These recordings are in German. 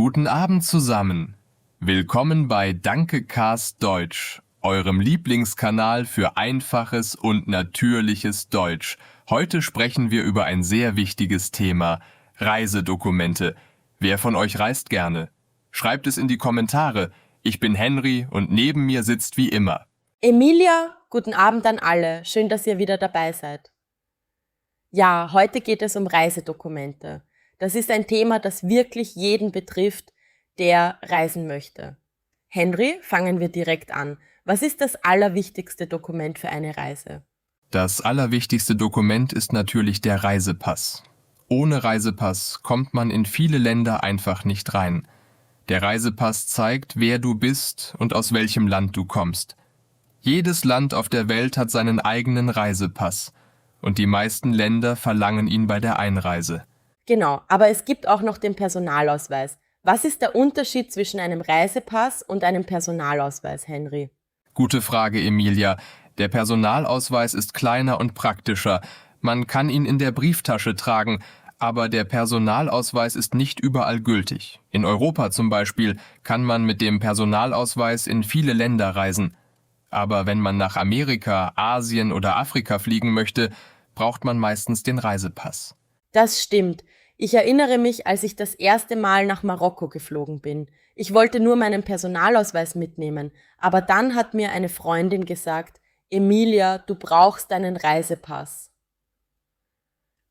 Guten Abend zusammen. Willkommen bei DankeCast Deutsch, eurem Lieblingskanal für einfaches und natürliches Deutsch. Heute sprechen wir über ein sehr wichtiges Thema: Reisedokumente. Wer von euch reist gerne? Schreibt es in die Kommentare. Ich bin Henry und neben mir sitzt wie immer Emilia. Guten Abend an alle. Schön, dass ihr wieder dabei seid. Ja, heute geht es um Reisedokumente. Das ist ein Thema, das wirklich jeden betrifft, der reisen möchte. Henry, fangen wir direkt an. Was ist das allerwichtigste Dokument für eine Reise? Das allerwichtigste Dokument ist natürlich der Reisepass. Ohne Reisepass kommt man in viele Länder einfach nicht rein. Der Reisepass zeigt, wer du bist und aus welchem Land du kommst. Jedes Land auf der Welt hat seinen eigenen Reisepass und die meisten Länder verlangen ihn bei der Einreise. Genau, aber es gibt auch noch den Personalausweis. Was ist der Unterschied zwischen einem Reisepass und einem Personalausweis, Henry? Gute Frage, Emilia. Der Personalausweis ist kleiner und praktischer. Man kann ihn in der Brieftasche tragen, aber der Personalausweis ist nicht überall gültig. In Europa zum Beispiel kann man mit dem Personalausweis in viele Länder reisen. Aber wenn man nach Amerika, Asien oder Afrika fliegen möchte, braucht man meistens den Reisepass. Das stimmt. Ich erinnere mich, als ich das erste Mal nach Marokko geflogen bin. Ich wollte nur meinen Personalausweis mitnehmen, aber dann hat mir eine Freundin gesagt: Emilia, du brauchst deinen Reisepass.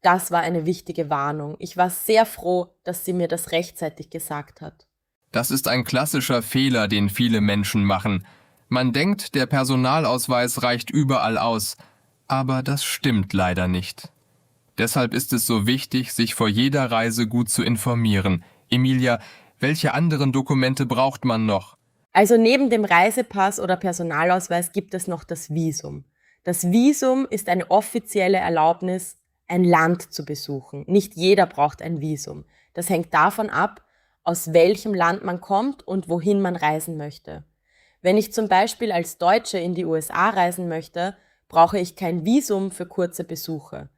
Das war eine wichtige Warnung. Ich war sehr froh, dass sie mir das rechtzeitig gesagt hat. Das ist ein klassischer Fehler, den viele Menschen machen. Man denkt, der Personalausweis reicht überall aus, aber das stimmt leider nicht. Deshalb ist es so wichtig, sich vor jeder Reise gut zu informieren. Emilia, welche anderen Dokumente braucht man noch? Also neben dem Reisepass oder Personalausweis gibt es noch das Visum. Das Visum ist eine offizielle Erlaubnis, ein Land zu besuchen. Nicht jeder braucht ein Visum. Das hängt davon ab, aus welchem Land man kommt und wohin man reisen möchte. Wenn ich zum Beispiel als Deutsche in die USA reisen möchte, brauche ich kein Visum für kurze Besuche.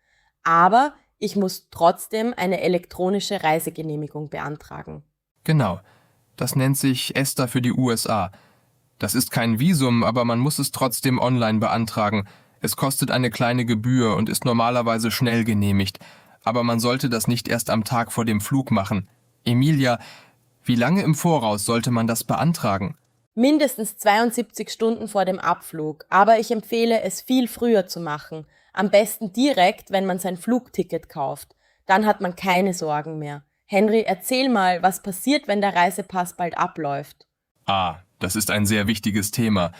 Aber ich muss trotzdem eine elektronische Reisegenehmigung beantragen. Genau, das nennt sich ESTA für die USA. Das ist kein Visum, aber man muss es trotzdem online beantragen. Es kostet eine kleine Gebühr und ist normalerweise schnell genehmigt. Aber man sollte das nicht erst am Tag vor dem Flug machen. Emilia, wie lange im Voraus sollte man das beantragen? Mindestens 72 Stunden vor dem Abflug, aber ich empfehle es viel früher zu machen. Am besten direkt, wenn man sein Flugticket kauft. Dann hat man keine Sorgen mehr. Henry, erzähl mal, was passiert, wenn der Reisepass bald abläuft? Das ist ein sehr wichtiges Thema.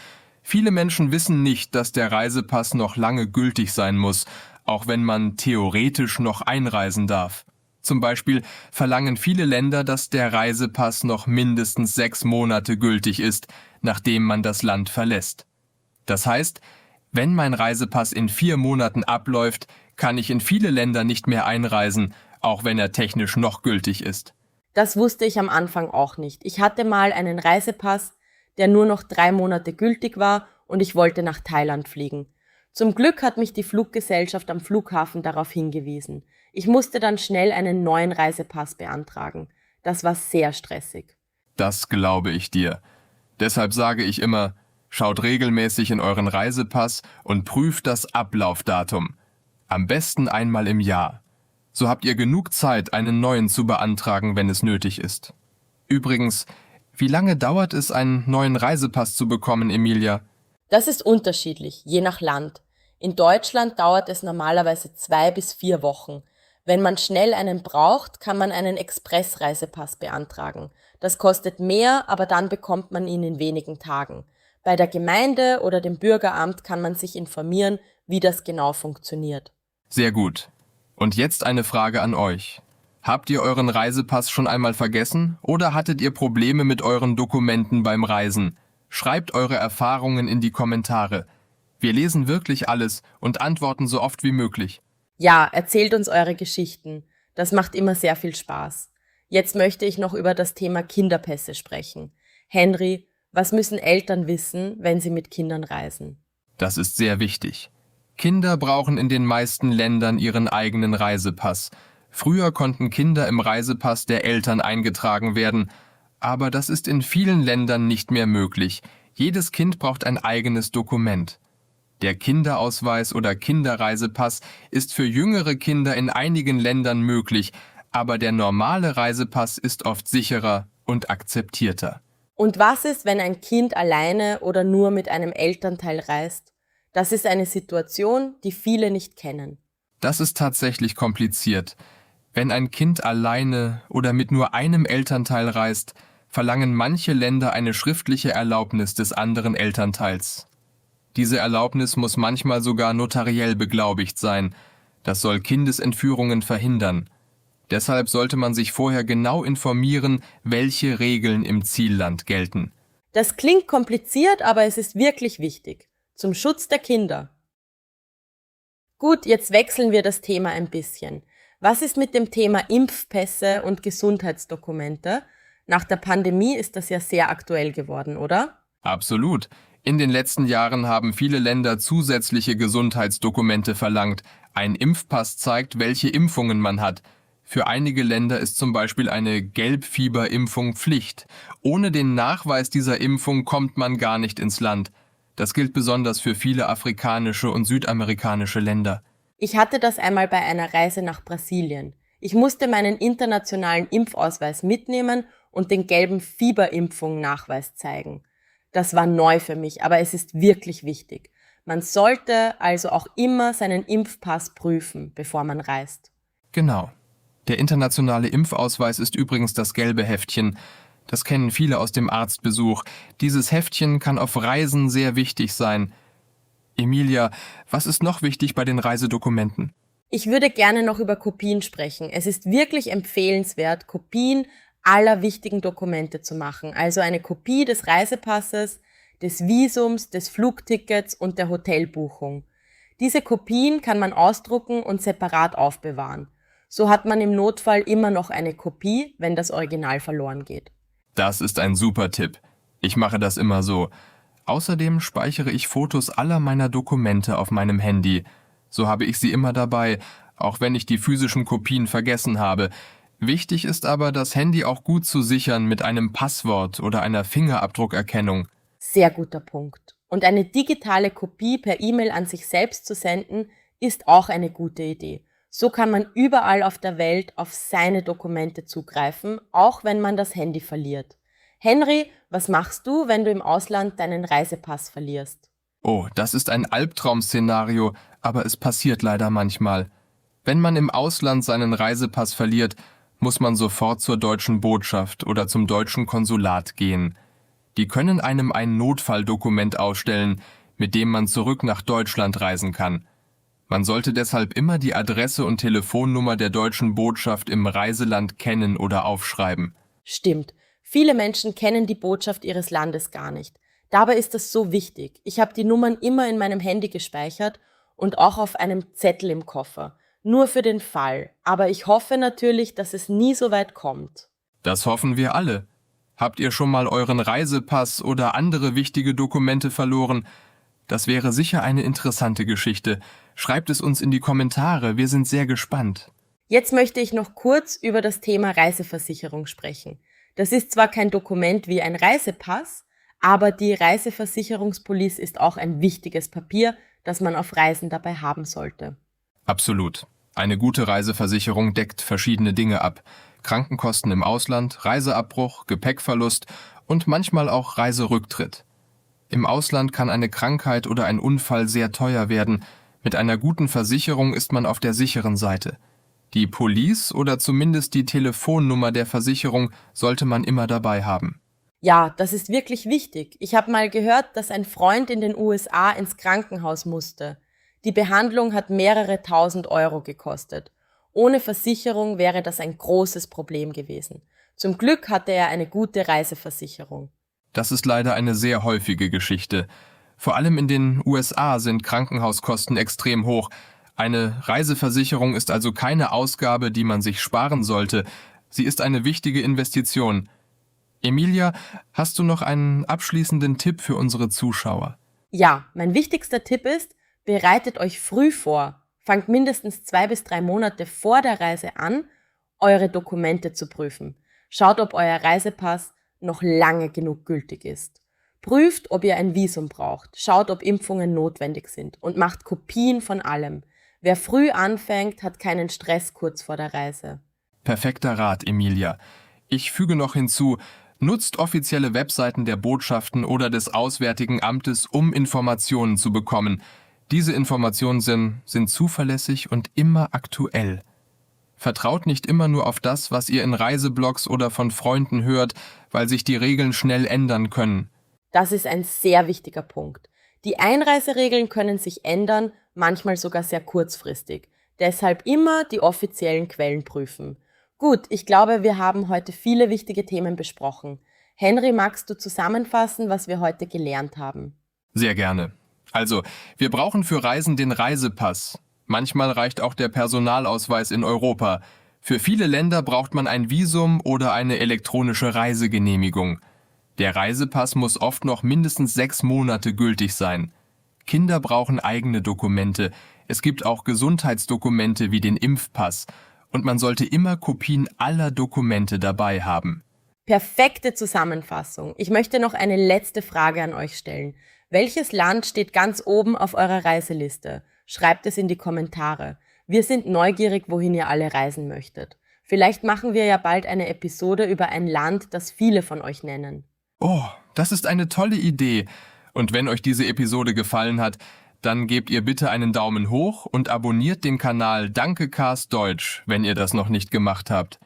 Viele Menschen wissen nicht, dass der Reisepass noch lange gültig sein muss, auch wenn man theoretisch noch einreisen darf. Zum Beispiel verlangen viele Länder, dass der Reisepass noch mindestens 6 Monate gültig ist, nachdem man das Land verlässt. Das heißt, wenn mein Reisepass in 4 Monaten abläuft, kann ich in viele Länder nicht mehr einreisen, auch wenn er technisch noch gültig ist. Das wusste ich am Anfang auch nicht. Ich hatte mal einen Reisepass, der nur noch 3 Monate gültig war und ich wollte nach Thailand fliegen. Zum Glück hat mich die Fluggesellschaft am Flughafen darauf hingewiesen. Ich musste dann schnell einen neuen Reisepass beantragen. Das war sehr stressig. Das glaube ich dir. Deshalb sage ich immer, schaut regelmäßig in euren Reisepass und prüft das Ablaufdatum. Am besten einmal im Jahr. So habt ihr genug Zeit, einen neuen zu beantragen, wenn es nötig ist. Übrigens, wie lange dauert es, einen neuen Reisepass zu bekommen, Emilia? Das ist unterschiedlich, je nach Land. In Deutschland dauert es normalerweise 2 bis 4 Wochen. Wenn man schnell einen braucht, kann man einen Expressreisepass beantragen. Das kostet mehr, aber dann bekommt man ihn in wenigen Tagen. Bei der Gemeinde oder dem Bürgeramt kann man sich informieren, wie das genau funktioniert. Sehr gut. Und jetzt eine Frage an euch. Habt ihr euren Reisepass schon einmal vergessen oder hattet ihr Probleme mit euren Dokumenten beim Reisen? Schreibt eure Erfahrungen in die Kommentare. Wir lesen wirklich alles und antworten so oft wie möglich. Ja, erzählt uns eure Geschichten. Das macht immer sehr viel Spaß. Jetzt möchte ich noch über das Thema Kinderpässe sprechen. Henry, was müssen Eltern wissen, wenn sie mit Kindern reisen? Das ist sehr wichtig. Kinder brauchen in den meisten Ländern ihren eigenen Reisepass. Früher konnten Kinder im Reisepass der Eltern eingetragen werden, Aber das ist in vielen Ländern nicht mehr möglich. Jedes Kind braucht ein eigenes Dokument. Der Kinderausweis oder Kinderreisepass ist für jüngere Kinder in einigen Ländern möglich, aber der normale Reisepass ist oft sicherer und akzeptierter. Und was ist, wenn ein Kind alleine oder nur mit einem Elternteil reist? Das ist eine Situation, die viele nicht kennen. Das ist tatsächlich kompliziert. Wenn ein Kind alleine oder mit nur einem Elternteil reist, verlangen manche Länder eine schriftliche Erlaubnis des anderen Elternteils. Diese Erlaubnis muss manchmal sogar notariell beglaubigt sein. Das soll Kindesentführungen verhindern. Deshalb sollte man sich vorher genau informieren, welche Regeln im Zielland gelten. Das klingt kompliziert, aber es ist wirklich wichtig. Zum Schutz der Kinder. Gut, jetzt wechseln wir das Thema ein bisschen. Was ist mit dem Thema Impfpässe und Gesundheitsdokumente? Nach der Pandemie ist das ja sehr aktuell geworden, oder? Absolut. In den letzten Jahren haben viele Länder zusätzliche Gesundheitsdokumente verlangt. Ein Impfpass zeigt, welche Impfungen man hat. Für einige Länder ist zum Beispiel eine Gelbfieberimpfung Pflicht. Ohne den Nachweis dieser Impfung kommt man gar nicht ins Land. Das gilt besonders für viele afrikanische und südamerikanische Länder. Ich hatte das einmal bei einer Reise nach Brasilien. Ich musste meinen internationalen Impfausweis mitnehmen und den gelben Fieberimpfung-Nachweis zeigen. Das war neu für mich, aber es ist wirklich wichtig. Man sollte also auch immer seinen Impfpass prüfen, bevor man reist. Genau. Der internationale Impfausweis ist übrigens das gelbe Heftchen. Das kennen viele aus dem Arztbesuch. Dieses Heftchen kann auf Reisen sehr wichtig sein. Emilia, was ist noch wichtig bei den Reisedokumenten? Ich würde gerne noch über Kopien sprechen. Es ist wirklich empfehlenswert, Kopien aller wichtigen Dokumente zu machen. Also eine Kopie des Reisepasses, des Visums, des Flugtickets und der Hotelbuchung. Diese Kopien kann man ausdrucken und separat aufbewahren. So hat man im Notfall immer noch eine Kopie, wenn das Original verloren geht. Das ist ein super Tipp. Ich mache das immer so. Außerdem speichere ich Fotos aller meiner Dokumente auf meinem Handy. So habe ich sie immer dabei, auch wenn ich die physischen Kopien vergessen habe. Wichtig ist aber, das Handy auch gut zu sichern mit einem Passwort oder einer Fingerabdruckerkennung. Sehr guter Punkt. Und eine digitale Kopie per E-Mail an sich selbst zu senden, ist auch eine gute Idee. So kann man überall auf der Welt auf seine Dokumente zugreifen, auch wenn man das Handy verliert. Henry, was machst du, wenn du im Ausland deinen Reisepass verlierst? Oh, das ist ein Albtraum-Szenario, aber es passiert leider manchmal. Wenn man im Ausland seinen Reisepass verliert, muss man sofort zur deutschen Botschaft oder zum deutschen Konsulat gehen. Die können einem ein Notfalldokument ausstellen, mit dem man zurück nach Deutschland reisen kann. Man sollte deshalb immer die Adresse und Telefonnummer der deutschen Botschaft im Reiseland kennen oder aufschreiben. Stimmt, viele Menschen kennen die Botschaft ihres Landes gar nicht. Dabei ist das so wichtig. Ich habe die Nummern immer in meinem Handy gespeichert und auch auf einem Zettel im Koffer. Nur für den Fall. Aber ich hoffe natürlich, dass es nie so weit kommt. Das hoffen wir alle. Habt ihr schon mal euren Reisepass oder andere wichtige Dokumente verloren? Das wäre sicher eine interessante Geschichte. Schreibt es uns in die Kommentare, wir sind sehr gespannt. Jetzt möchte ich noch kurz über das Thema Reiseversicherung sprechen. Das ist zwar kein Dokument wie ein Reisepass, aber die Reiseversicherungspolice ist auch ein wichtiges Papier, das man auf Reisen dabei haben sollte. Absolut. Eine gute Reiseversicherung deckt verschiedene Dinge ab. Krankenkosten im Ausland, Reiseabbruch, Gepäckverlust und manchmal auch Reiserücktritt. Im Ausland kann eine Krankheit oder ein Unfall sehr teuer werden. Mit einer guten Versicherung ist man auf der sicheren Seite. Die Police oder zumindest die Telefonnummer der Versicherung sollte man immer dabei haben. Ja, das ist wirklich wichtig. Ich habe mal gehört, dass ein Freund in den USA ins Krankenhaus musste. Die Behandlung hat mehrere tausend Euro gekostet. Ohne Versicherung wäre das ein großes Problem gewesen. Zum Glück hatte er eine gute Reiseversicherung. Das ist leider eine sehr häufige Geschichte. Vor allem in den USA sind Krankenhauskosten extrem hoch. Eine Reiseversicherung ist also keine Ausgabe, die man sich sparen sollte. Sie ist eine wichtige Investition. Emilia, hast du noch einen abschließenden Tipp für unsere Zuschauer? Ja, mein wichtigster Tipp ist, bereitet euch früh vor. Fangt mindestens 2 bis 3 Monate vor der Reise an, eure Dokumente zu prüfen. Schaut, ob euer Reisepass noch lange genug gültig ist. Prüft, ob ihr ein Visum braucht, schaut, ob Impfungen notwendig sind und macht Kopien von allem. Wer früh anfängt, hat keinen Stress kurz vor der Reise. Perfekter Rat, Emilia. Ich füge noch hinzu, nutzt offizielle Webseiten der Botschaften oder des Auswärtigen Amtes, um Informationen zu bekommen. Diese Informationen sind zuverlässig und immer aktuell. Vertraut nicht immer nur auf das, was ihr in Reiseblogs oder von Freunden hört, weil sich die Regeln schnell ändern können. Das ist ein sehr wichtiger Punkt. Die Einreiseregeln können sich ändern, manchmal sogar sehr kurzfristig. Deshalb immer die offiziellen Quellen prüfen. Gut, ich glaube, wir haben heute viele wichtige Themen besprochen. Henry, magst du zusammenfassen, was wir heute gelernt haben? Sehr gerne. Also, wir brauchen für Reisen den Reisepass. Manchmal reicht auch der Personalausweis in Europa. Für viele Länder braucht man ein Visum oder eine elektronische Reisegenehmigung. Der Reisepass muss oft noch mindestens 6 Monate gültig sein. Kinder brauchen eigene Dokumente. Es gibt auch Gesundheitsdokumente wie den Impfpass. Und man sollte immer Kopien aller Dokumente dabei haben. Perfekte Zusammenfassung. Ich möchte noch eine letzte Frage an euch stellen. Welches Land steht ganz oben auf eurer Reiseliste? Schreibt es in die Kommentare. Wir sind neugierig, wohin ihr alle reisen möchtet. Vielleicht machen wir ja bald eine Episode über ein Land, das viele von euch nennen. Oh, das ist eine tolle Idee. Und wenn euch diese Episode gefallen hat, dann gebt ihr bitte einen Daumen hoch und abonniert den Kanal Dankecast Deutsch, wenn ihr das noch nicht gemacht habt.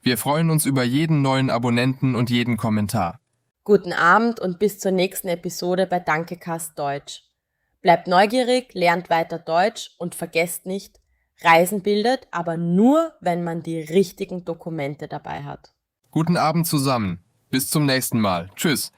Wir freuen uns über jeden neuen Abonnenten und jeden Kommentar. Guten Abend und bis zur nächsten Episode bei Dankecast Deutsch. Bleibt neugierig, lernt weiter Deutsch und vergesst nicht, Reisen bildet, aber nur, wenn man die richtigen Dokumente dabei hat. Guten Abend zusammen. Bis zum nächsten Mal. Tschüss.